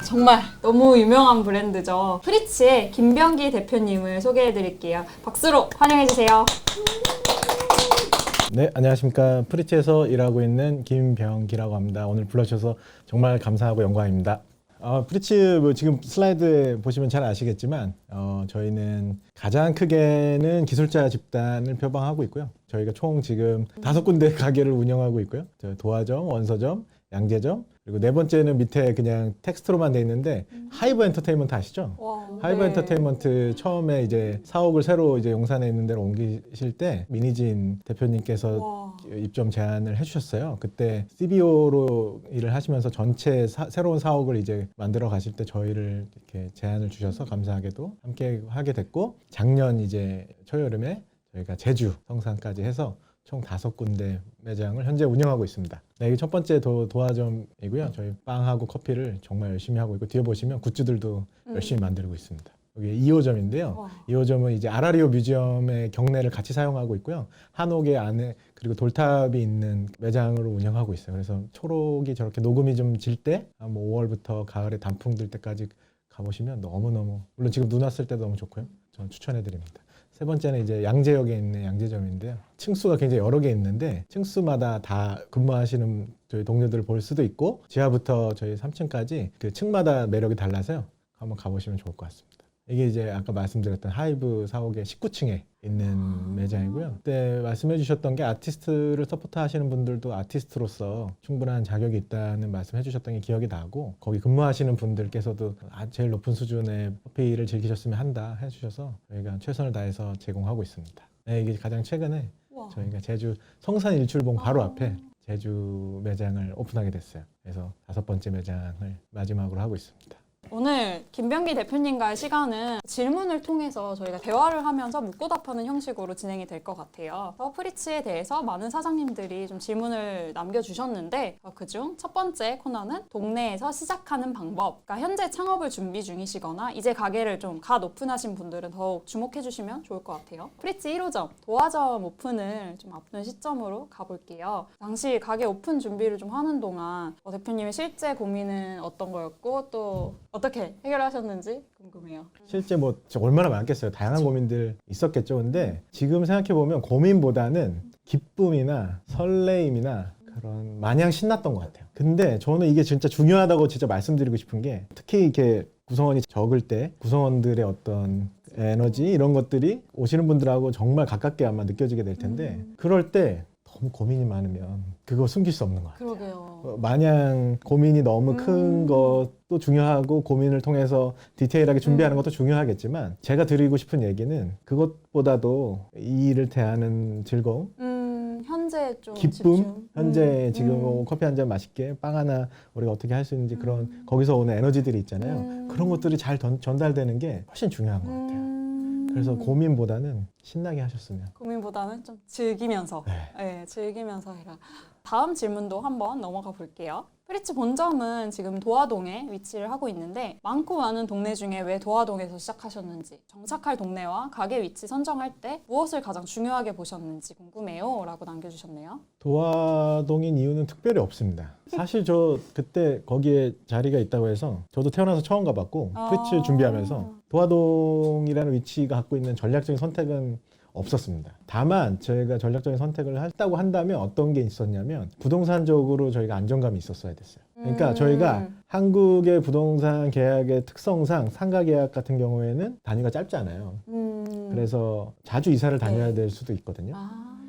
정말 너무 유명한 브랜드죠. 프리츠의 김병기 대표님을 소개해드릴게요. 박수로 환영해주세요. 네, 안녕하십니까. 프리츠에서 일하고 있는 김병기라고 합니다. 오늘 불러주셔서 정말 감사하고 영광입니다. 프리츠 지금 슬라이드에 보시면 잘 아시겠지만 저희는 가장 크게는 기술자 집단을 표방하고 있고요. 저희가 총 지금 5군데 가게를 운영하고 있고요. 도화점, 원서점, 양재점, 그리고 네 번째는 밑에 그냥 텍스트로만 돼 있는데 하이브 엔터테인먼트 아시죠? 와, 하이브 네. 엔터테인먼트 처음에 이제 사옥을 새로 이제 용산에 있는 데로 옮기실 때 민희진 대표님께서 와. 입점 제안을 해주셨어요. 그때 CBO로 일을 하시면서 전체 새로운 사옥을 이제 만들어 가실 때 저희를 이렇게 제안을 주셔서 감사하게도 함께 하게 됐고, 작년 이제 초여름에 저희가 제주, 성산까지 해서 총 5군데 매장을 현재 운영하고 있습니다. 네, 이게 첫 번째 도화점이고요. 저희 빵하고 커피를 정말 열심히 하고 있고, 뒤에 보시면 굿즈들도 열심히 만들고 있습니다. 여기 2호점인데요. 와. 2호점은 이제 아라리오 뮤지엄의 경내를 같이 사용하고 있고요. 한옥의 안에 그리고 돌탑이 있는 매장으로 운영하고 있어요. 그래서 초록이 저렇게 녹음이 좀 질 때, 뭐 5월부터 가을에 단풍 들 때까지 가보시면 너무너무, 물론 지금 눈 왔을 때도 너무 좋고요. 저는 추천해드립니다. 세 번째는 이제 양재역에 있는 양재점인데요. 층수가 굉장히 여러 개 있는데 층수마다 다 근무하시는 저희 동료들을 볼 수도 있고, 지하부터 저희 3층까지 그 층마다 매력이 달라서요. 한번 가보시면 좋을 것 같습니다. 이게 이제 아까 말씀드렸던 하이브 사옥의 19층에 있는 매장이고요. 그때 말씀해 주셨던 게 아티스트를 서포트 하시는 분들도 아티스트로서 충분한 자격이 있다는 말씀해 주셨던 게 기억이 나고, 거기 근무하시는 분들께서도 제일 높은 수준의 커피를 즐기셨으면 한다 해주셔서 저희가 최선을 다해서 제공하고 있습니다. 네, 이게 가장 최근에 와. 저희가 제주 성산 일출봉 바로 앞에 제주 매장을 오픈하게 됐어요. 그래서 5번째 매장을 마지막으로 하고 있습니다. 오늘 김병기 대표님과의 시간은 질문을 통해서 저희가 대화를 하면서 묻고 답하는 형식으로 진행이 될 것 같아요. 프리츠에 대해서 많은 사장님들이 좀 질문을 남겨주셨는데, 그중 첫 번째 코너는 동네에서 시작하는 방법. 그러니까 현재 창업을 준비 중이시거나 이제 가게를 좀 갓 오픈하신 분들은 더욱 주목해 주시면 좋을 것 같아요. 프리츠 1호점, 도화점 오픈을 좀 앞둔 시점으로 가볼게요. 당시 가게 오픈 준비를 좀 하는 동안 대표님의 실제 고민은 어떤 거였고, 또 어떻게 해결하셨는지 궁금해요. 실제 뭐 얼마나 많겠어요. 다양한 고민들 있었겠죠. 근데 지금 생각해보면 고민보다는 기쁨이나 설레임이나 그런 마냥 신났던 것 같아요. 근데 저는 이게 진짜 중요하다고 진짜 말씀드리고 싶은 게, 특히 이렇게 구성원이 적을 때 구성원들의 어떤 에너지 이런 것들이 오시는 분들하고 정말 가깝게 아마 느껴지게 될 텐데, 그럴 때 너무 고민이 많으면 그거 숨길 수 없는 것 같아요. 그러게요. 마냥 고민이 너무 큰 것도 중요하고, 고민을 통해서 디테일하게 준비하는 것도 중요하겠지만, 제가 드리고 싶은 얘기는 그것보다도 이 일을 대하는 즐거움, 현재 좀 기쁨, 집중. 현재 지금 뭐 커피 한 잔 맛있게, 빵 하나 우리가 어떻게 할 수 있는지, 그런 거기서 오는 에너지들이 있잖아요. 그런 것들이 잘 전달되는 게 훨씬 중요한 것 같아요. 그래서 고민보다는 신나게 하셨으면. 고민보다는 좀 즐기면서, 네, 즐기면서 해라. 다음 질문도 한번 넘어가 볼게요. 프리츠 본점은 지금 도화동에 위치를 하고 있는데, 많고 많은 동네 중에 왜 도화동에서 시작하셨는지, 정착할 동네와 가게 위치 선정할 때 무엇을 가장 중요하게 보셨는지 궁금해요 라고 남겨주셨네요. 도화동인 이유는 특별히 없습니다. 사실 저 그때 거기에 자리가 있다고 해서 저도 태어나서 처음 가봤고, 프리츠 준비하면서 도화동이라는 위치가 갖고 있는 전략적인 선택은 없었습니다. 다만 저희가 전략적인 선택을 했다고 한다면 어떤 게 있었냐면, 부동산적으로 저희가 안정감이 있었어야 됐어요. 그러니까 저희가 한국의 부동산 계약의 특성상 상가 계약 같은 경우에는 단위가 짧잖아요. 그래서 자주 이사를 다녀야 될 수도 있거든요.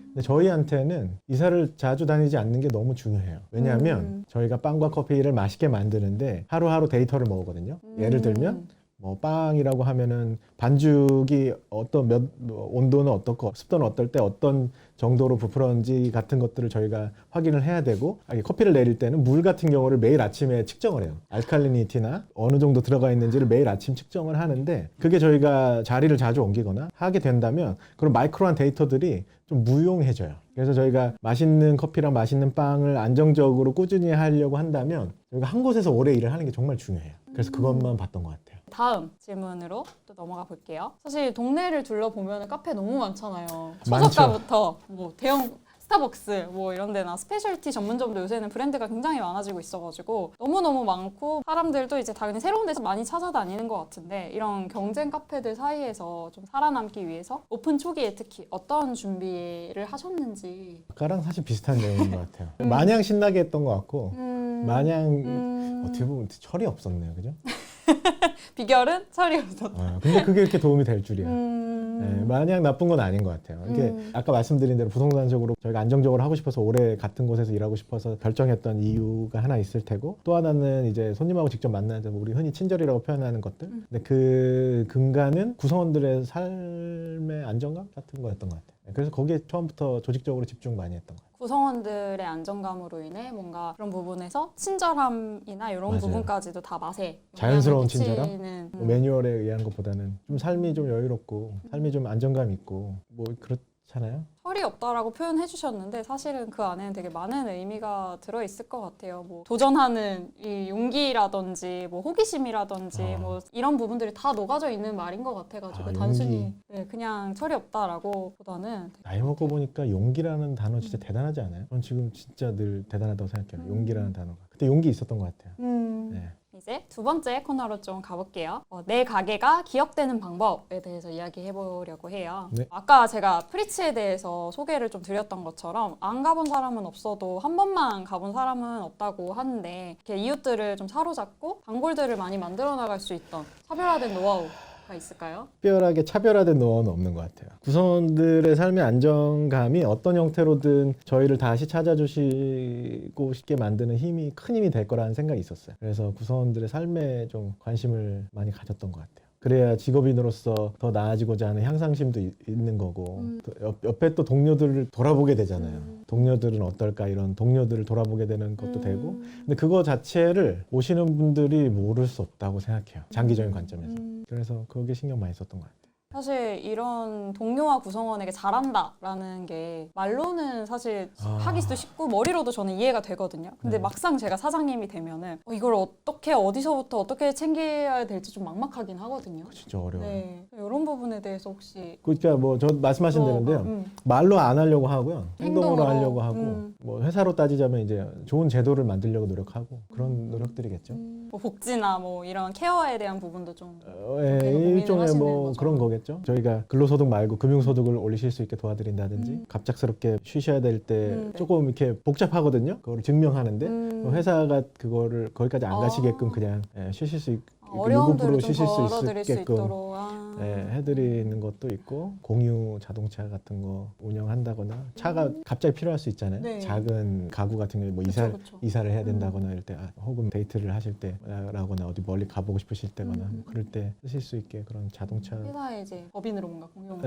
근데 저희한테는 이사를 자주 다니지 않는 게 너무 중요해요. 왜냐하면 저희가 빵과 커피를 맛있게 만드는데 하루하루 데이터를 모으거든요. 예를 들면 뭐 빵이라고 하면은 반죽이 어떤 온도는 어떻고 습도는 어떨 때 어떤 정도로 부풀었는지 같은 것들을 저희가 확인을 해야 되고, 커피를 내릴 때는 물 같은 경우를 매일 아침에 측정을 해요. 알칼리니티나 어느 정도 들어가 있는지를 매일 아침 측정을 하는데, 그게 저희가 자리를 자주 옮기거나 하게 된다면 그런 마이크로한 데이터들이 좀 무용해져요. 그래서 저희가 맛있는 커피랑 맛있는 빵을 안정적으로 꾸준히 하려고 한다면 저희가 한 곳에서 오래 일을 하는 게 정말 중요해요. 그래서 그것만 봤던 것 같아요. 다음 질문으로 또 넘어가 볼게요. 사실 동네를 둘러보면 카페 너무 많잖아요. 많죠. 소저가부터 뭐 대형 스타벅스 뭐 이런 데나 스페셜티 전문점도 요새는 브랜드가 굉장히 많아지고 있어가지고 너무너무 많고 사람들도 이제 당연히 새로운 데서 많이 찾아다니는 것 같은데 이런 경쟁 카페들 사이에서 좀 살아남기 위해서 오픈 초기에 특히 어떤 준비를 하셨는지. 아까랑 사실 비슷한 내용인 것 같아요. 마냥 신나게 했던 것 같고 마냥 어떻게 보면 철이 없었네요, 그죠? 비결은 철이 없었다. 근데 그게 이렇게 도움이 될 줄이야. 네, 마냥 나쁜 건 아닌 것 같아요. 이게 아까 말씀드린 대로 부동산적으로 저희가 안정적으로 하고 싶어서 오래 같은 곳에서 일하고 싶어서 결정했던 이유가 하나 있을 테고 또 하나는 이제 손님하고 직접 만나서 우리 흔히 친절이라고 표현하는 것들. 근데 그 근간은 구성원들의 삶의 안정감 같은 거였던 것 같아요. 그래서 거기에 처음부터 조직적으로 집중 많이 했던 것 같아요. 구성원들의 안정감으로 인해 뭔가 그런 부분에서 친절함이나 이런 맞아요. 부분까지도 다 맛에 자연스러운 영향을 친절함? 끼치는, 뭐 매뉴얼에 의한 것보다는 좀 삶이 좀 여유롭고 삶이 좀 안정감 있고 뭐 그렇잖아요. 철이 없다라고 표현해 주셨는데 사실은 그 안에는 되게 많은 의미가 들어있을 것 같아요. 뭐 도전하는 이 용기라든지 뭐 호기심이라든지 뭐 이런 부분들이 다 녹아져 있는 말인 것 같아가지고 단순히 네, 그냥 철이 없다라고 보다는 나이 먹고 보니까 용기라는 단어 진짜 대단하지 않아요? 전 지금 진짜 늘 대단하다고 생각해요. 용기라는 단어가. 그때 용기 있었던 것 같아요. 네. 이제 두 번째 코너로 좀 가볼게요. 내 가게가 기억되는 방법에 대해서 이야기해 보려고 해요. 네. 아까 제가 프리츠에 대해서 소개를 좀 드렸던 것처럼 안 가본 사람은 없어도 한 번만 가본 사람은 없다고 하는데 이렇게 이웃들을 좀 사로잡고 단골들을 많이 만들어 나갈 수 있던 차별화된 노하우가 있을까요? 특별하게 차별화된 노하우는 없는 것 같아요. 구성원들의 삶의 안정감이 어떤 형태로든 저희를 다시 찾아주시고 싶게 만드는 힘이 큰 힘이 될 거라는 생각이 있었어요. 그래서 구성원들의 삶에 좀 관심을 많이 가졌던 것 같아요. 그래야 직업인으로서 더 나아지고자 하는 향상심도 있는 거고 또 옆에 또 동료들을 돌아보게 되잖아요. 동료들은 어떨까 이런 동료들을 돌아보게 되는 것도 되고 근데 그거 자체를 오시는 분들이 모를 수 없다고 생각해요. 장기적인 관점에서. 그래서 그게 신경 많이 썼던 것 같아요. 사실 이런 동료와 구성원에게 잘한다라는 게 말로는 사실 하기도 쉽고 머리로도 저는 이해가 되거든요. 근데 막상 제가 사장님이 되면은 이걸 어떻게 어디서부터 어떻게 챙겨야 될지 좀 막막하긴 하거든요. 진짜 어려워요. 네, 이런 부분에 대해서 혹시 그러니까 뭐 저 말씀하신 대로인데요. 말로 안 하려고 하고요. 행동으로 행동으로. 하려고 하고 뭐 회사로 따지자면 이제 좋은 제도를 만들려고 노력하고 그런 노력들이겠죠. 뭐 복지나 뭐 이런 케어에 대한 부분도 좀 일종의 하시는 뭐 거죠. 그런 거겠죠. 저희가 근로소득 말고 금융소득을 올리실 수 있게 도와드린다든지 갑작스럽게 쉬셔야 될 때 조금 이렇게 복잡하거든요. 그걸 증명하는데 회사가 그거를 거기까지 안 가시게끔 그냥 쉬실 수 있게 어려움들을 좀 쉬실 수 덜어드릴 수 있게끔 있도록 해드리는 것도 있고 공유 자동차 같은 거 운영한다거나 차가 갑자기 필요할 수 있잖아요. 네. 작은 가구 같은 경우에 뭐 그쵸. 이사를 해야 된다거나 이럴 때 혹은 데이트를 하실 때라거나 어디 멀리 가보고 싶으실 때거나 뭐 그럴 때 쓰실 수 있게 그런 자동차 회사에 이제 법인으로 뭔가 공용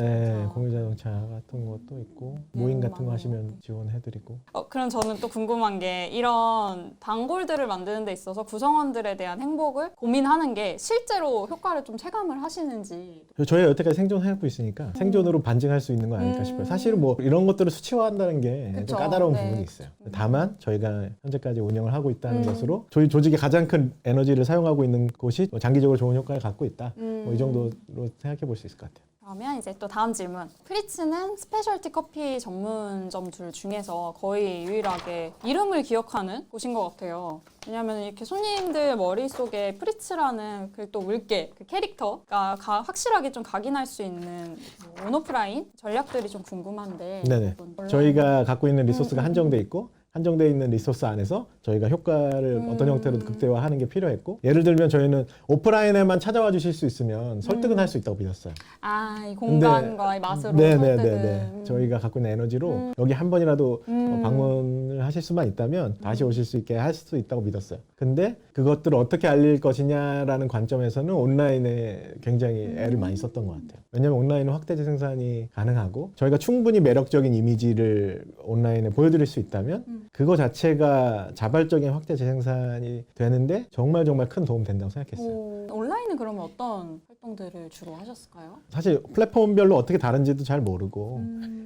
공유 자동차 같은 것도 있고 모임 같은 거 하시면 지원해드리고 그럼 저는 또 궁금한 게 이런 단골들을 만드는 데 있어서 구성원들에 대한 행복을 고민하는 게 실제로 효과를 좀 체감을 하시는지. 저희가 여태까지 생존해오고 있으니까 생존으로 반증할 수 있는 거 아닐까 싶어요. 사실은 뭐 이런 것들을 수치화한다는 게 좀 그쵸. 까다로운 네. 부분이 있어요. 다만 저희가 현재까지 운영을 하고 있다는 것으로 저희 조직의 가장 큰 에너지를 사용하고 있는 곳이 장기적으로 좋은 효과를 갖고 있다. 뭐 이 정도로 생각해 볼 수 있을 것 같아요. 그러면 이제 또 다음 질문. 프리츠는 스페셜티 커피 전문점들 중에서 거의 유일하게 이름을 기억하는 곳인 것 같아요. 왜냐하면 이렇게 손님들 머릿속에 프리츠라는 그 또 물개, 그 캐릭터가 확실하게 좀 각인할 수 있는 뭐 온오프라인 전략들이 좀 궁금한데. 네네. 그건 저희가 갖고 있는 리소스가 한정돼 있고 한정돼 있는 리소스 안에서 저희가 효과를 어떤 형태로 극대화하는 게 필요했고 예를 들면 저희는 오프라인에만 찾아와 주실 수 있으면 설득은 할 수 있다고 믿었어요. 이 공간과 이 맛으로 설득은. 저희가 갖고 있는 에너지로 여기 한 번이라도 방문을 하실 수만 있다면 다시 오실 수 있게 할 수 있다고 믿었어요. 근데 그것들을 어떻게 알릴 것이냐라는 관점에서는 온라인에 굉장히 애를 많이 썼던 것 같아요. 왜냐하면 온라인은 확대 재생산이 가능하고 저희가 충분히 매력적인 이미지를 온라인에 보여드릴 수 있다면 그거 자체가 자발적인 확대 재생산이 되는데 정말 큰 도움 된다고 생각했어요. 온라인은 그러면 어떤 활동들을 주로 하셨을까요? 사실 플랫폼별로 어떻게 다른지도 잘 모르고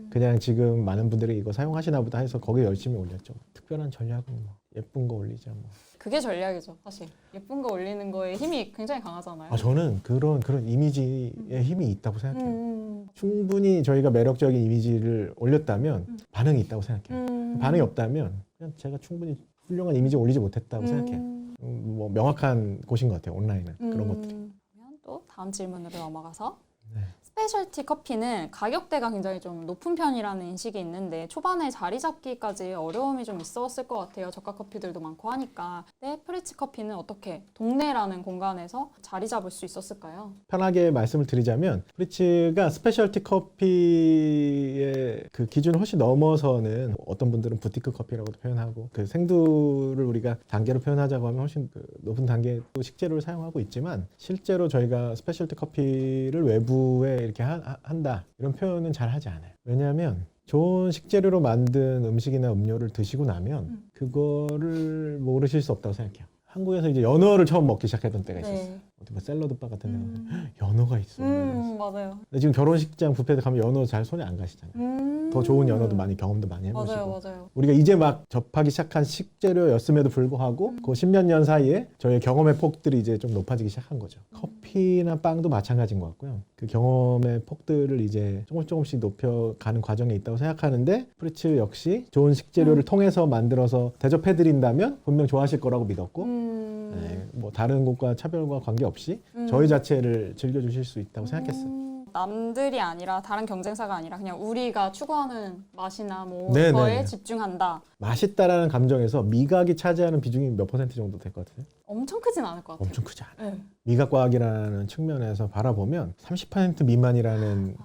그냥 지금 많은 분들이 이거 사용하시나 보다 해서 거기에 열심히 올렸죠. 특별한 전략은 뭐 예쁜 거 올리자 뭐. 그게 전략이죠, 사실. 예쁜 거 올리는 거에 힘이 굉장히 강하잖아요. 저는 그런 이미지에 힘이 있다고 생각해요. 충분히 저희가 매력적인 이미지를 올렸다면 반응이 있다고 생각해요. 반응이 없다면 그냥 제가 충분히 훌륭한 이미지 올리지 못했다고 생각해요. 뭐 명확한 곳인 것 같아요, 온라인은. 그런 것들이. 그러면 또 다음 질문으로 넘어가서 네. 스페셜티 커피는 가격대가 굉장히 좀 높은 편이라는 인식이 있는데 초반에 자리 잡기까지 어려움이 좀 있었을 것 같아요. 저가 커피들도 많고 하니까. 근데 프리츠 커피는 어떻게 동네라는 공간에서 자리 잡을 수 있었을까요? 편하게 말씀을 드리자면 프리츠가 스페셜티 커피의 그 기준을 훨씬 넘어서는 어떤 분들은 부티크 커피라고도 표현하고 그 생두를 우리가 단계로 표현하자고 하면 훨씬 그 높은 단계의 또 식재료를 사용하고 있지만 실제로 저희가 스페셜티 커피를 외부에 이렇게 한다 이런 표현은 잘 하지 않아요. 왜냐하면 좋은 식재료로 만든 음식이나 음료를 드시고 나면 그거를 모르실 수 없다고 생각해요. 한국에서 이제 연어를 처음 먹기 시작했던 때가 있었어요. 네. 어디 뭐 샐러드 바 같은 데 가면 연어가 있어. 맞아요. 근데 지금 결혼식장 뷔페에 가면 연어 잘 손이 안 가시잖아요. 더 좋은 연어도 많이 경험도 많이 해보시고. 맞아요. 우리가 이제 막 접하기 시작한 식재료였음에도 불구하고 그 10몇 년 사이에 저희의 경험의 폭들이 이제 좀 높아지기 시작한 거죠. 커피나 빵도 마찬가지인 것 같고요. 그 경험의 폭들을 이제 조금씩 높여가는 과정에 있다고 생각하는데 프리츠 역시 좋은 식재료를 통해서 만들어서 대접해드린다면 분명 좋아하실 거라고 믿었고 네, 뭐 다른 곳과 차별과 관계없이 저희 자체를 즐겨주실 수 있다고 생각했어요. 남들이 아니라 다른 경쟁사가 아니라 그냥 우리가 추구하는 맛이나 뭐 네네네. 거에 집중한다. 맛있다라는 감정에서 미각이 차지하는 비중이 몇 퍼센트 정도 될 것 같아요? 엄청 크진 않을 것 같아요. 엄청 크지 않아요. 네. 미각과학이라는 측면에서 바라보면 30% 미만이라는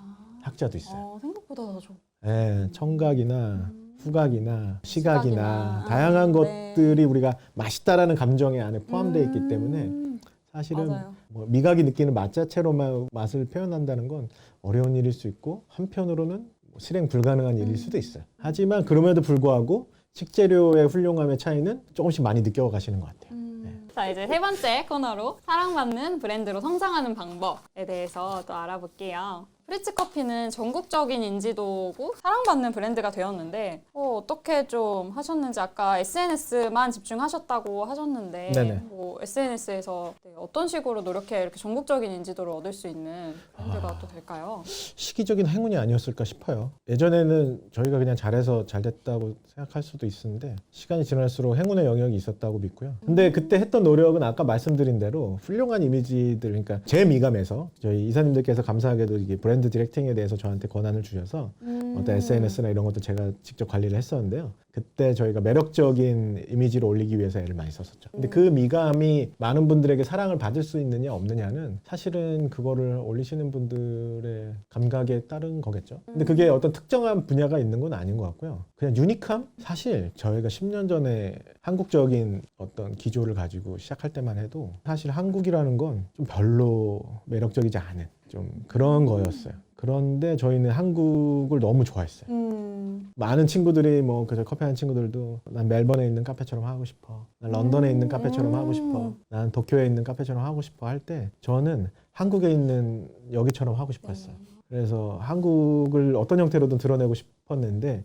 학자도 있어요. 생각보다 더 좋아. 네, 청각이나 후각이나 시각이나 시각이나. 다양한 네. 것들이 우리가 맛있다라는 감정에 안에 포함되어 있기 때문에 사실은 맞아요. 뭐 미각이 느끼는 맛 자체로만 맛을 표현한다는 건 어려운 일일 수 있고 한편으로는 뭐 실행 불가능한 일일 수도 있어요. 하지만 그럼에도 불구하고 식재료의 훌륭함의 차이는 조금씩 많이 느껴가시는 것 같아요. 자, 이제 세 번째 코너로 사랑받는 브랜드로 성장하는 방법에 대해서 또 알아볼게요. 프리츠 커피는 전국적인 인지도고 사랑받는 브랜드가 되었는데 어떻게 좀 하셨는지 아까 SNS만 집중하셨다고 하셨는데 네네. 뭐 SNS에서 어떤 식으로 노력해 이렇게 전국적인 인지도를 얻을 수 있는 브랜드가 또 될까요? 시기적인 행운이 아니었을까 싶어요. 예전에는 저희가 그냥 잘해서 잘 됐다고 생각할 수도 있었는데 시간이 지날수록 행운의 영역이 있었다고 믿고요. 근데 그때 했던 노력은 아까 말씀드린 대로 훌륭한 이미지들, 그러니까 제 미감에서 저희 이사님들께서 감사하게도 이게 브랜드 디렉팅에 대해서 저한테 권한을 주셔서 어떤 SNS나 이런 것도 제가 직접 관리를 했었는데요. 그때 저희가 매력적인 이미지를 올리기 위해서 애를 많이 썼었죠. 근데 그 미감이 많은 분들에게 사랑을 받을 수 있느냐 없느냐는 사실은 그거를 올리시는 분들의 감각에 따른 거겠죠. 근데 그게 어떤 특정한 분야가 있는 건 아닌 것 같고요. 그냥 유니크함? 사실 저희가 10년 전에 한국적인 어떤 기조를 가지고 시작할 때만 해도 사실 한국이라는 건 좀 별로 매력적이지 않은 좀 그런 거였어요. 그런데 저희는 한국을 너무 좋아했어요. 많은 친구들이 뭐 그저 커피하는 친구들도 난 멜번에 있는 카페처럼 하고 싶어, 난 런던에 있는 카페처럼 하고 싶어, 난 도쿄에 있는 카페처럼 하고 싶어 할 때 저는 한국에 있는 여기처럼 하고 싶었어요. 그래서 한국을 어떤 형태로든 드러내고 싶었는데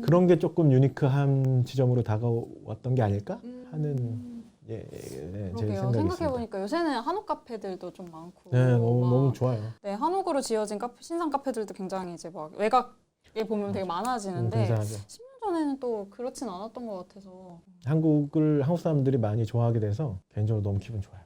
그런 게 조금 유니크한 지점으로 다가왔던 게 아닐까 하는 제 생각이 있습니다. 생각해보니까 요새는 한옥 카페들도 좀 많고 네, 너무 좋아요. 네, 한옥으로 지어진 신상 카페들도 굉장히 이제 막 외곽에 보면 되게 많아지는데 근사하죠. 10년 전에는 또 그렇진 않았던 것 같아서 한국 사람들이 많이 좋아하게 돼서 개인적으로 너무 기분 좋아요.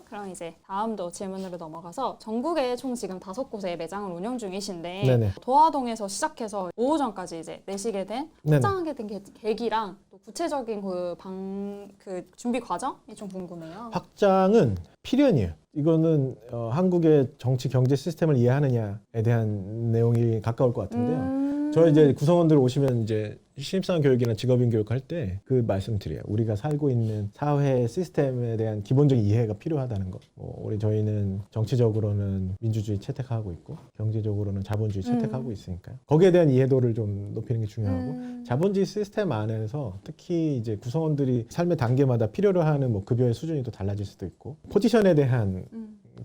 그럼 이제 다음도 질문으로 넘어가서 전국에 총 지금 5곳의 매장을 운영 중이신데 네네. 도화동에서 시작해서 오후전까지 이제 내시게 된 네네. 확장하게 된 계기랑 또 구체적인 그 준비 과정이 좀 궁금해요. 확장은 필연이에요. 이거는 한국의 정치 경제 시스템을 이해하느냐에 대한 내용이 가까울 것 같은데요. 저희 이제 구성원들 오시면 이제 신입사원 교육이나 직업인 교육할 때 그 말씀 드려요. 우리가 살고 있는 사회 시스템에 대한 기본적인 이해가 필요하다는 거. 저희는 정치적으로는 민주주의 채택하고 있고 경제적으로는 자본주의 채택하고 있으니까요. 거기에 대한 이해도를 좀 높이는 게 중요하고 자본주의 시스템 안에서 특히 이제 구성원들이 삶의 단계마다 필요로 하는 뭐 급여의 수준이 또 달라질 수도 있고 포지션에 대한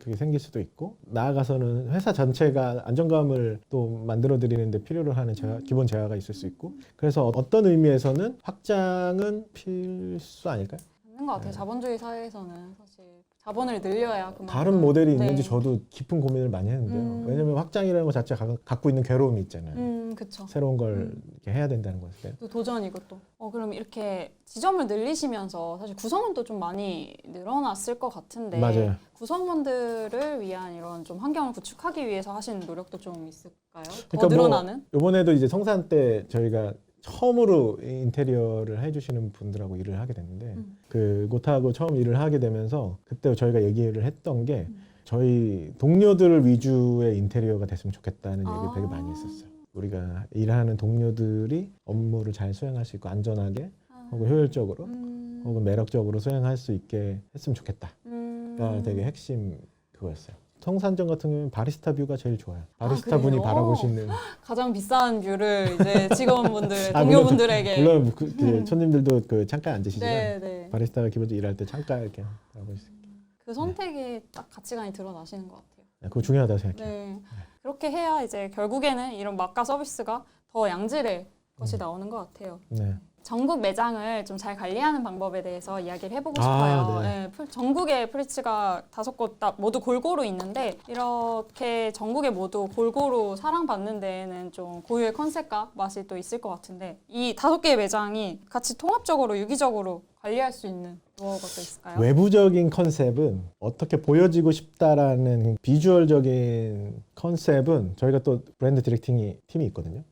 그게 생길 수도 있고 나아가서는 회사 전체가 안정감을 또 만들어 드리는데 필요로 하는 기본 재화가 있을 수 있고 그래서 어떤 의미에서는 확장은 필수 아닐까요? 맞는 것 같아요. 자본주의 사회에서는 사실 자본을 늘려야 그만큼 다른 모델이 네. 있는지 저도 깊은 고민을 많이 했는데요. 왜냐면 확장이라는 것 자체가 갖고 있는 괴로움이 있잖아요. 그쵸. 새로운 걸 이렇게 해야 된다는 것에. 또 도전이고 또. 그럼 이렇게 지점을 늘리시면서 사실 구성원도 좀 많이 늘어났을 것 같은데 맞아요. 구성원들을 위한 이런 좀 환경을 구축하기 위해서 하시는 노력도 좀 있을까요? 더 그러니까 늘어나는? 이번에도 이제 성산 때 저희가 처음으로 인테리어를 해주시는 분들하고 일을 하게 됐는데 그곳하고 처음 일을 하게 되면서 그때 저희가 얘기를 했던 게 저희 동료들 위주의 인테리어가 됐으면 좋겠다는 얘기를 되게 많이 했었어요. 우리가 일하는 동료들이 업무를 잘 수행할 수 있고 안전하게 혹은 효율적으로 혹은 매력적으로 수행할 수 있게 했으면 좋겠다가 되게 핵심 그거였어요. 성산점 같은 경우는 바리스타 뷰가 제일 좋아요. 바리스타 분이 그래요? 바라보시는 가장 비싼 뷰를 이제 직원분들, 동료분들에게 물론 그 손님들도 그 창가에 앉으시지만 네, 네. 바리스타가 기본적으로 일할 때 창가에 이렇게 바라볼 수 있게. 그 선택이 딱 가치관이 드러나시는 것 같아요. 네, 그거 중요하다고 생각해요. 네. 그렇게 해야 이제 결국에는 이런 맛과 서비스가 더 양질의 것이 나오는 것 같아요. 네. 전국 매장을 좀 잘 관리하는 방법에 대해서 이야기를 해보고 아, 싶어요. 네. 전국에 프리츠가 5곳 다 모두 골고루 있는데 이렇게 전국에 모두 골고루 사랑받는 데에는 좀 고유의 컨셉과 맛이 또 있을 것 같은데 이 5개의 매장이 같이 통합적으로 유기적으로 관리할 수 있는 노하우가 또 있을까요? 외부적인 컨셉은 어떻게 보여지고 싶다라는 비주얼적인 컨셉은 저희가 또 브랜드 디렉팅 팀이 있거든요.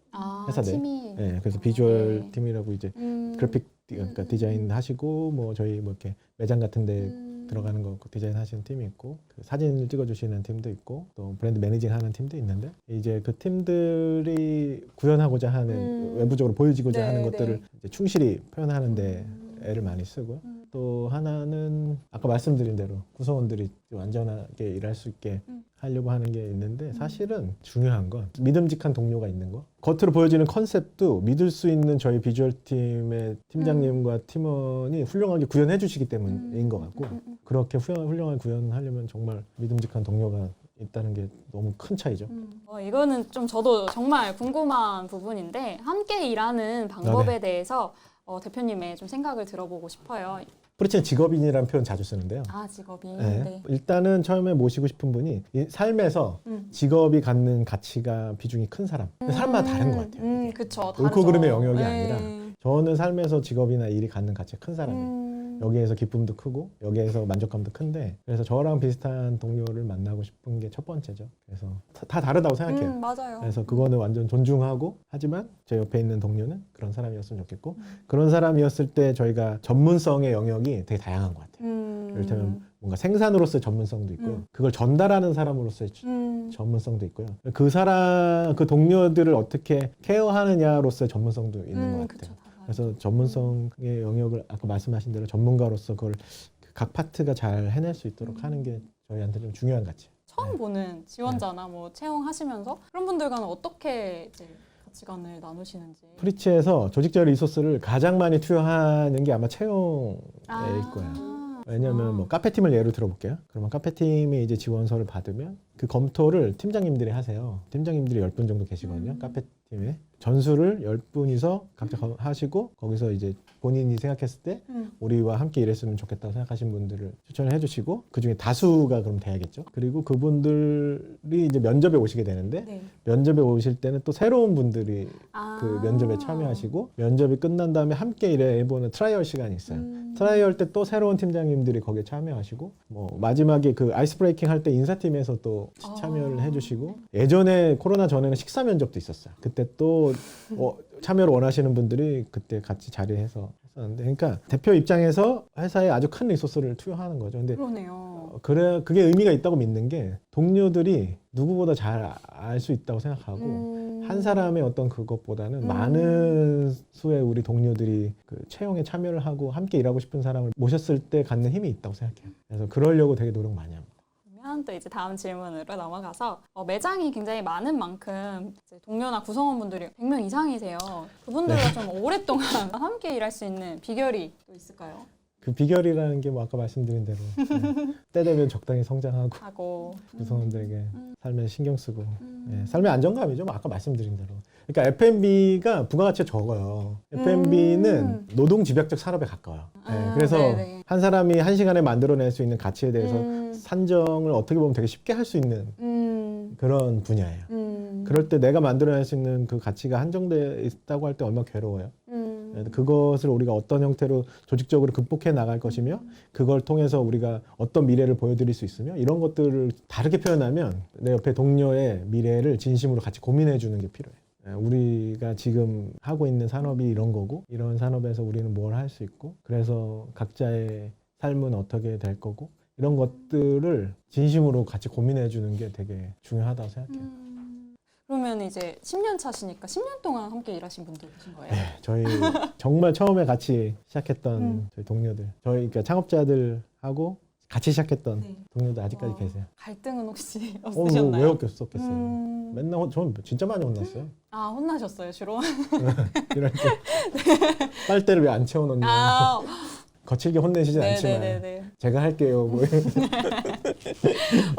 회사 내. 팀이 네, 그래서 비주얼 네. 팀이라고 이제 그래픽 그러니까 디자인 하시고 뭐 저희 뭐 이렇게 매장 같은데 들어가는 거 디자인 하시는 팀이 있고 그 사진을 찍어주시는 팀도 있고 또 브랜드 매니징 하는 팀도 있는데 이제 그 팀들이 구현하고자 하는 외부적으로 보여지고자 네, 하는 네. 것들을 이제 충실히 표현하는데 애를 많이 쓰고 또 하나는 아까 말씀드린 대로 구성원들이 좀 안전하게 일할 수 있게 하려고 하는 게 있는데 사실은 중요한 건 믿음직한 동료가 있는 거. 겉으로 보여지는 컨셉도 믿을 수 있는 저희 비주얼 팀의 팀장님과 팀원이 훌륭하게 구현해 주시기 때문인 것 같고 그렇게 훌륭하게 구현하려면 정말 믿음직한 동료가 있다는 게 너무 큰 차이죠. 이거는 좀 저도 정말 궁금한 부분인데 함께 일하는 방법에 대해서 대표님의 좀 생각을 들어보고 싶어요. 프리츠는 직업인이라는 표현 자주 쓰는데요. 직업이. 네. 네. 일단은 처음에 모시고 싶은 분이 이 삶에서 직업이 갖는 가치가 비중이 큰 사람. 삶마다 다른 것 같아요. 이게. 그쵸. 옳고 그름의 영역이 네. 아니라 저는 삶에서 직업이나 일이 갖는 가치가 큰 사람이에요. 여기에서 기쁨도 크고 여기에서 만족감도 큰데 그래서 저랑 비슷한 동료를 만나고 싶은 게 첫 번째죠. 그래서 다 다르다고 생각해요. 맞아요. 그래서 그거는 완전 존중하고 하지만 제 옆에 있는 동료는 그런 사람이었으면 좋겠고 그런 사람이었을 때 저희가 전문성의 영역이 되게 다양한 것 같아요. 이를테면 뭔가 생산으로서의 전문성도 있고요. 그걸 전달하는 사람으로서의 전문성도 있고요. 그 동료들을 어떻게 케어하느냐로서의 전문성도 있는 것 같아요. 그쵸, 다 그래서 전문성의 영역을 아까 말씀하신 대로 전문가로서 그걸 각 파트가 잘 해낼 수 있도록 하는 게 저희한테 좀 중요한 가치예요. 처음 보는 지원자나 뭐 채용하시면서 그런 분들과는 어떻게 이제 가치관을 나누시는지. 프리츠에서 조직적 리소스를 가장 많이 투여하는 게 아마 채용일 거예요. 왜냐하면 뭐 카페팀을 예로 들어볼게요. 그러면 카페팀이 이제 지원서를 받으면 그 검토를 팀장님들이 하세요. 팀장님들이 10분 정도 계시거든요. 카페팀에. 전수를 10분이서 각자 하시고 거기서 이제 본인이 생각했을 때 우리와 함께 일했으면 좋겠다고 생각하신 분들을 추천을 해주시고 그중에 다수가 그럼 돼야겠죠. 그리고 그분들이 이제 면접에 오시게 되는데 네. 면접에 오실 때는 또 새로운 분들이 그 면접에 참여하시고 면접이 끝난 다음에 함께 일해보는 트라이얼 시간이 있어요. 트라이얼 때 또 새로운 팀장님들이 거기에 참여하시고 뭐 마지막에 그 아이스 브레이킹 할 때 인사팀에서 또 참여를 해주시고 예전에 코로나 전에는 식사 면접도 있었어요. 그때 또 참여를 원하시는 분들이 그때 같이 자리해서 했었는데 그러니까 대표 입장에서 회사에 아주 큰 리소스를 투여하는 거죠. 근데 그러네요. 그게 의미가 있다고 믿는 게 동료들이 누구보다 잘 알 수 있다고 생각하고 한 사람의 어떤 그것보다는 많은 수의 우리 동료들이 그 채용에 참여를 하고 함께 일하고 싶은 사람을 모셨을 때 갖는 힘이 있다고 생각해요. 그래서 그러려고 되게 노력 많이 합니다. 그러면 또 이제 다음 질문으로 넘어가서 매장이 굉장히 많은 만큼 이제 동료나 구성원분들이 100명 이상이세요. 그분들과 좀 오랫동안 함께 일할 수 있는 비결이 또 있을까요? 그 비결이라는 게 뭐 아까 말씀드린 대로 때 되면 적당히 성장하고 하고 구성원들에게 삶에 신경 쓰고 삶의 안정감이죠. 뭐 아까 말씀드린 대로. 그러니까 F&B가 부가가치가 적어요. F&B는 노동 집약적 산업에 가까워요. 그래서 네네. 한 사람이 한 시간에 만들어낼 수 있는 가치에 대해서 산정을 어떻게 보면 되게 쉽게 할 수 있는 그런 분야예요. 그럴 때 내가 만들어낼 수 있는 그 가치가 한정되어 있다고 할 때 얼마나 괴로워요. 그것을 우리가 어떤 형태로 조직적으로 극복해 나갈 것이며 그걸 통해서 우리가 어떤 미래를 보여드릴 수 있으며 이런 것들을 다르게 표현하면 내 옆에 동료의 미래를 진심으로 같이 고민해 주는 게 필요해요. 우리가 지금 하고 있는 산업이 이런 거고 이런 산업에서 우리는 뭘 할 수 있고 그래서 각자의 삶은 어떻게 될 거고 이런 것들을 진심으로 같이 고민해 주는 게 되게 중요하다고 생각해요. 그러면 이제 10년 차시니까 10년 동안 함께 일하신 분들 계신 거예요? 네, 저희 정말 처음에 같이 시작했던 저희 동료들, 저희 그러니까 창업자들하고 같이 시작했던 네. 동료들 아직까지 계세요. 갈등은 혹시 뭐 없으셨나요? 왜 없겠어요? 맨날 저는 진짜 많이 혼났어요. 아, 혼나셨어요, 주로? 이럴 때 빨대를 왜 안 채워놓냐. 아, 거칠게 혼내시진 않지만 네네네네. 제가 할게요. 뭐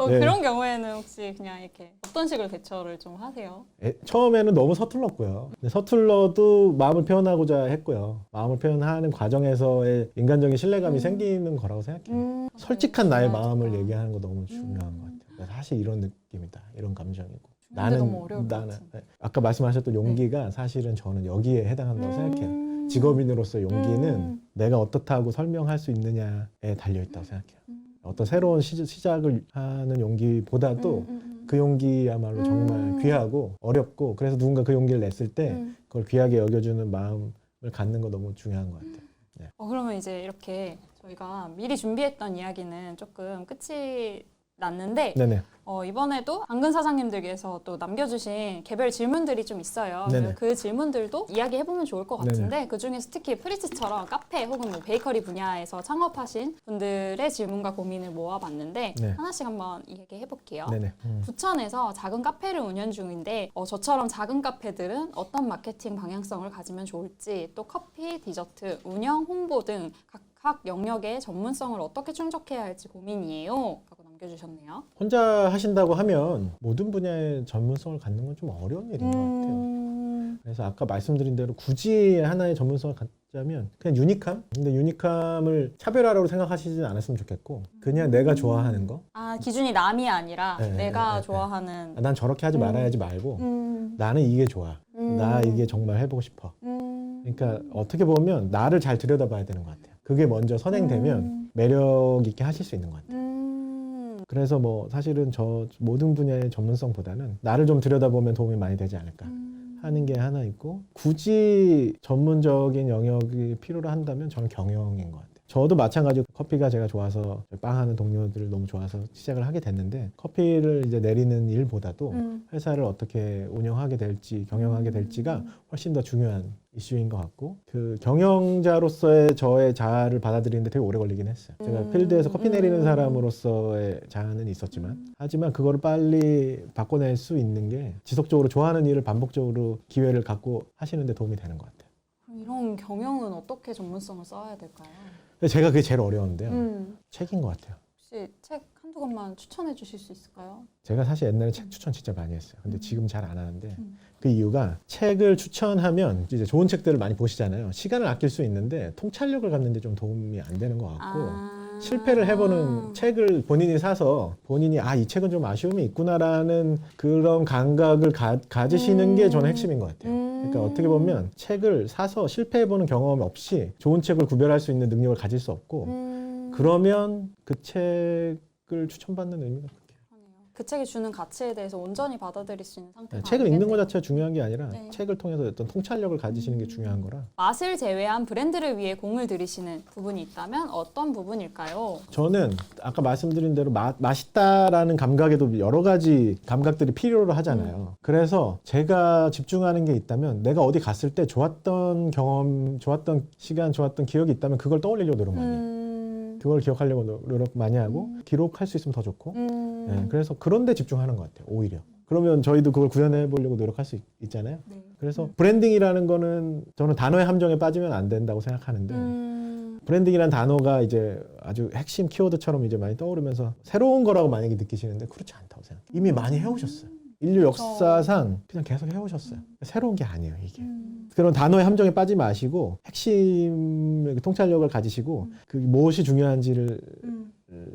네. 그런 경우에는 혹시 그냥 이렇게 어떤 식으로 대처를 좀 하세요? 처음에는 너무 서툴렀고요. 근데 서툴러도 마음을 표현하고자 했고요. 마음을 표현하는 과정에서의 인간적인 신뢰감이 생기는 거라고 생각해요. 솔직한 나의 마음을 얘기하는 거 너무 중요한 것 같아요. 사실 이런 느낌이다. 이런 감정이고. 너무 어려울 것 같은데. 아까 말씀하셨던 용기가 사실은 저는 여기에 해당한다고 생각해요. 직업인으로서 용기는 내가 어떻다고 설명할 수 있느냐에 달려있다고 생각해요. 어떤 새로운 시작을 하는 용기보다도 그 용기야말로 정말 귀하고 어렵고 그래서 누군가 그 용기를 냈을 때 그걸 귀하게 여겨주는 마음을 갖는 거 너무 중요한 것 같아요. 네. 그러면 이제 이렇게 저희가 미리 준비했던 이야기는 조금 끝이 났는데 네네. 이번에도 당근 사장님들께서 또 남겨주신 개별 질문들이 좀 있어요. 네네. 그 질문들도 이야기해보면 좋을 것 같은데 그 중에서 특히 프리츠처럼 카페 혹은 뭐 베이커리 분야에서 창업하신 분들의 질문과 고민을 모아봤는데 네. 하나씩 한번 이야기해볼게요. 네네. 부천에서 작은 카페를 운영 중인데 저처럼 작은 카페들은 어떤 마케팅 방향성을 가지면 좋을지 또 커피, 디저트, 운영, 홍보 등 각 영역의 전문성을 어떻게 충족해야 할지 고민이에요. 라고 남겨주셨네요. 혼자 하신다고 하면 모든 분야의 전문성을 갖는 건 좀 어려운 일인 것 같아요. 그래서 아까 말씀드린 대로 굳이 하나의 전문성을 갖자면 그냥 유니함? 근데 유니함을 차별화라고 생각하시진 않았으면 좋겠고 그냥 내가 좋아하는 거? 아, 기준이 남이 아니라 네, 내가 네, 좋아하는 난 저렇게 하지 말아야지 말고 나는 이게 좋아. 나 이게 정말 해보고 싶어. 그러니까 어떻게 보면 나를 잘 들여다봐야 되는 것 같아요. 그게 먼저 선행되면 매력 있게 하실 수 있는 것 같아요. 그래서 뭐 사실은 저 모든 분야의 전문성보다는 나를 좀 들여다보면 도움이 많이 되지 않을까 하는 게 하나 있고 굳이 전문적인 영역이 필요로 한다면 저는 경영인 것 같아요. 저도 마찬가지로 커피가 제가 좋아서 빵하는 동료들을 너무 좋아서 시작을 하게 됐는데 커피를 이제 내리는 일보다도 회사를 어떻게 운영하게 될지 경영하게 될지가 훨씬 더 중요한 이슈인 것 같고 그 경영자로서의 저의 자아를 받아들이는데 되게 오래 걸리긴 했어요. 제가 필드에서 커피 내리는 사람으로서의 자아는 있었지만 하지만 그거를 빨리 바꿔낼 수 있는 게 지속적으로 좋아하는 일을 반복적으로 기회를 갖고 하시는 데 도움이 되는 것 같아요. 이런 경영은 어떻게 전문성을 써야 될까요? 제가 그게 제일 어려운데요. 책인 것 같아요. 혹시 책 한두 권만 추천해 주실 수 있을까요? 제가 사실 옛날에 책 추천 진짜 많이 했어요. 근데 지금 잘 안 하는데 그 이유가 책을 추천하면 이제 좋은 책들을 많이 보시잖아요. 시간을 아낄 수 있는데 통찰력을 갖는 데 좀 도움이 안 되는 것 같고 실패를 해보는 책을 본인이 사서 본인이 이 책은 좀 아쉬움이 있구나라는 그런 감각을 가지시는 게 저는 핵심인 것 같아요. 그러니까 어떻게 보면 책을 사서 실패해보는 경험 없이 좋은 책을 구별할 수 있는 능력을 가질 수 없고 그러면 그 책을 추천받는 의미가 그 책이 주는 가치에 대해서 온전히 받아들일 수 있는 상태가 책을 읽는 것 아니겠네요. 자체가 중요한 게 아니라 네. 책을 통해서 어떤 통찰력을 가지시는 게 중요한 거라 맛을 제외한 브랜드를 위해 공을 들이시는 부분이 있다면 어떤 부분일까요? 저는 아까 말씀드린 대로 맛있다라는 감각에도 여러 가지 감각들이 필요로 하잖아요. 그래서 제가 집중하는 게 있다면 내가 어디 갔을 때 좋았던 경험, 좋았던 시간, 좋았던 기억이 있다면 그걸 떠올리려고 노력 많이 해요. 그걸 기억하려고 노력 많이 하고 기록할 수 있으면 더 좋고 네, 그래서 그런 데 집중하는 것 같아요. 오히려. 그러면 저희도 그걸 구현해 보려고 노력할 수 있잖아요. 네. 그래서 브랜딩이라는 거는 저는 단어의 함정에 빠지면 안 된다고 생각하는데 브랜딩이라는 단어가 이제 아주 핵심 키워드처럼 이제 많이 떠오르면서 새로운 거라고 만약에 느끼시는데 그렇지 않다고 생각해요. 이미 많이 해오셨어요. 인류 역사상 그냥 계속 해오셨어요. 새로운 게 아니에요, 이게. 그런 단어의 함정에 빠지지 마시고 핵심 통찰력을 가지시고 그 무엇이 중요한지를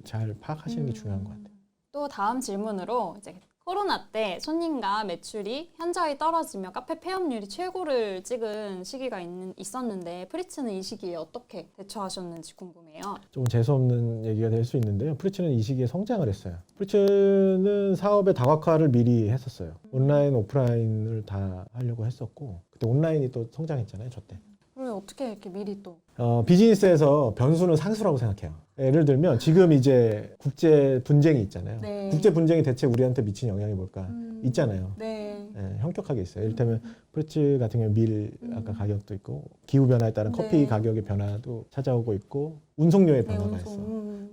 잘 파악하시는 게 중요한 것 같아요. 또 다음 질문으로 이제 코로나 때 손님과 매출이 현저히 떨어지며 카페 폐업률이 최고를 찍은 시기가 있었는데 프리츠는 이 시기에 어떻게 대처하셨는지 궁금해요. 좀 재수없는 얘기가 될 수 있는데요. 프리츠는 이 시기에 성장을 했어요. 프리츠는 사업의 다각화를 미리 했었어요. 온라인, 오프라인을 다 하려고 했었고 그때 온라인이 또 성장했잖아요. 저 때. 그럼 어떻게 이렇게 미리 또 비즈니스에서 변수는 상수라고 생각해요. 예를 들면 지금 이제 국제 분쟁이 있잖아요. 네. 국제 분쟁이 대체 우리한테 미친 영향이 뭘까? 있잖아요. 네. 네, 형격하게 있어요. 이를테면 프리츠 같은 경우 밀 아까 가격도 있고 기후 변화에 따른 네. 커피 가격의 변화도 찾아오고 있고 운송료의 네, 변화가 있어.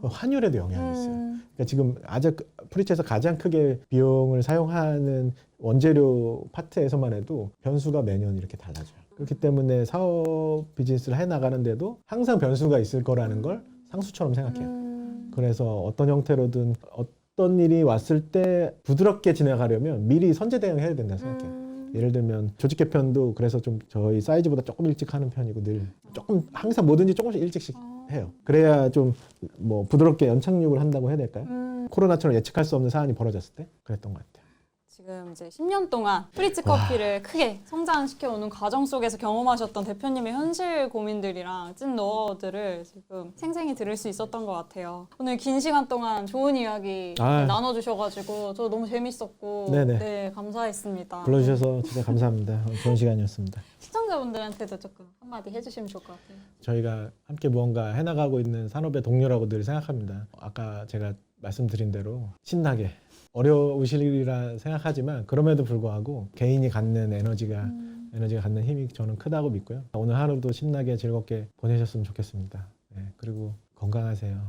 환율에도 영향이 있어요. 그러니까 지금 아직 프리츠에서 가장 크게 비용을 사용하는 원재료 파트에서만 해도 변수가 매년 이렇게 달라져요. 그렇기 때문에 사업 비즈니스를 해나가는데도 항상 변수가 있을 거라는 걸 상수처럼 생각해요. 그래서 어떤 형태로든 어떤 일이 왔을 때 부드럽게 지나가려면 미리 선제 대응해야 된다고 생각해요. 예를 들면 조직 개편도 그래서 좀 저희 사이즈보다 조금 일찍 하는 편이고 늘 조금 항상 뭐든지 조금씩 일찍씩 해요. 그래야 좀 뭐 부드럽게 연착륙을 한다고 해야 될까요? 코로나처럼 예측할 수 없는 사안이 벌어졌을 때 그랬던 것 같아요. 지금 이제 10년 동안 프리츠 커피를 크게 성장시켜오는 과정 속에서 경험하셨던 대표님의 현실 고민들이랑 찐 노하우들을 지금 생생히 들을 수 있었던 것 같아요. 오늘 긴 시간 동안 좋은 이야기 나눠주셔가지고 저 너무 재밌었고 네네. 네, 감사했습니다. 불러주셔서 진짜 감사합니다. 좋은 시간이었습니다. 시청자분들한테도 조금 한마디 해주시면 좋을 것 같아요. 저희가 함께 무언가 해나가고 있는 산업의 동료라고 늘 생각합니다. 아까 제가 말씀드린 대로 신나게 어려우시리라 생각하지만 그럼에도 불구하고 개인이 갖는 에너지가 갖는 힘이 저는 크다고 믿고요. 오늘 하루도 신나게 즐겁게 보내셨으면 좋겠습니다. 네, 그리고 건강하세요.